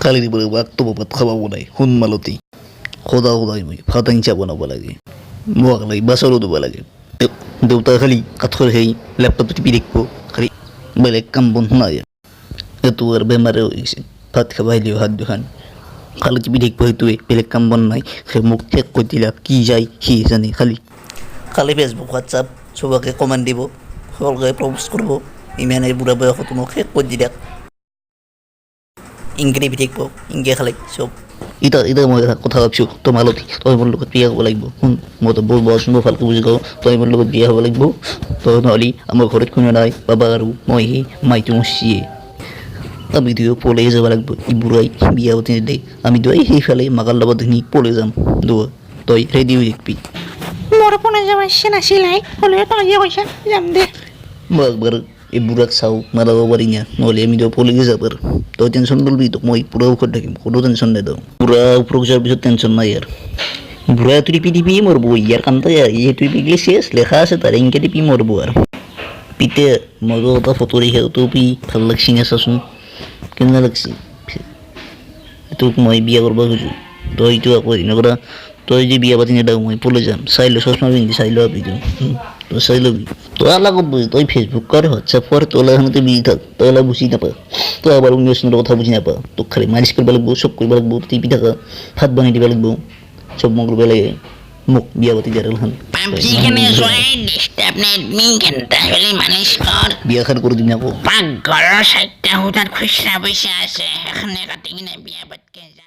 কালির পরে বাক্তবাদ খাওয়াবো নাই হুন মালতি সদাই মই ভাত আঞ্চা বনাব লাগে মোক লাগি বাছৰো দিব লাগে দেউতা খালি কাঠৰ সেই লেপটপটো টিপি থাকিব খালি বেলেগ কাম বন নাই এইটো আৰু বেমাৰে হৈ গৈছে ভাত খাব আহিলেও হাত দুখান খালি টিপি থাকিব সেইটোৱে বেলেগ কাম বন নাই সেই মোক শেষ কৰি দিলা কি যায় সি জানে খালি ফেচবুক হোৱাটছআপ চবকে কমেণ্ট দিব সকলোকে প্ৰপ'জ কৰিব ইমানে বুঢ়া বয়সতো মোক শেষ কৰি দিলাক ইনকে টিপি থাকিব ইনকে খালি চব এতিয়া মই এটা কথা ভাবিছোঁ তই মালতী তই মোৰ লগত বিয়া হ'ব লাগিব শুন মই তো বহুত বয়স মই ভালকৈ বুজি পাওঁ তই মোৰ লগত বিয়া হ'ব লাগিব তই নহ'লে আমাৰ ঘৰত কোনো নাই বাবা আৰু মই মাইটো মচিয়ে আমি দুয়ো পলাই যাব লাগিব ই বুঢ়াই বিয়া পাতি নিদিয়ে আমি দুয়াই সেইফালে মাকাৰ লগত ধুনি পলাই যাম তই ৰেডি হৈ থাকিবি মোৰ পলাই যাব ইচ্ছা নাছিলাই হ'লেও তই যে কৈছা যাম দে মই একবাৰ এই বুঢ়াক চাওঁ মাৰাব পাৰি না নহ'লে আমি দুয়ো পলাই যাব আৰু তই টেনশ্যন নলবি তোক মই পুৰা ঔষধ থাকিম কোনো টেনশ্যন নিদিওঁ পুৰা ওপৰত যোৱাৰ পিছত টেনশ্যন নাই আৰু বুঢ়া টিপি মৰব ইয়াৰ কামটা এই টিপি চেছ লেখা আছে তাৰ ইনকে টিপি মৰব আৰু পিতে মইতো এটা ফটো দেখি টুপি ভাল লাগছি না চাচোন কেনে লাগছি তোক মই বিয়া কৰিব খুজোঁ তই এইটো আকৌ এনেকুৱা তই যে বিয়া পাতি নেদাও মই পলাই যাম চাই ল চশমা পিন্ধি চাই ল আপিটো তই চাই ল'বি তই লগত বুজি তই ফেচবুক কৰ হোৱাটছআপ কৰ তই এখনতে বিজি থাক তই অলপ বুজি নাপাওঁ তই আবার অন্য কথা বুঝি নাপাওঁ তোক খালি মালিচ কৰিব লাগিব চব কৰিব লাগিব টিপি থাকা ভাত বনাই দিব লাগিব চব মোক কৰিব লাগে মোক বিয়া পাতি দিয়াৰ এখন পাবজি কেনে জয় ডিস্টার্ব নেট মিং ঘন্টা হলে মালিশ কর বিয়াখন কৰি দিম আকৌ পাকঘৰৰ 4টা হুতাত খুচরা পইচা আছে এখানে কাটি কিনে বিয়া পাতকে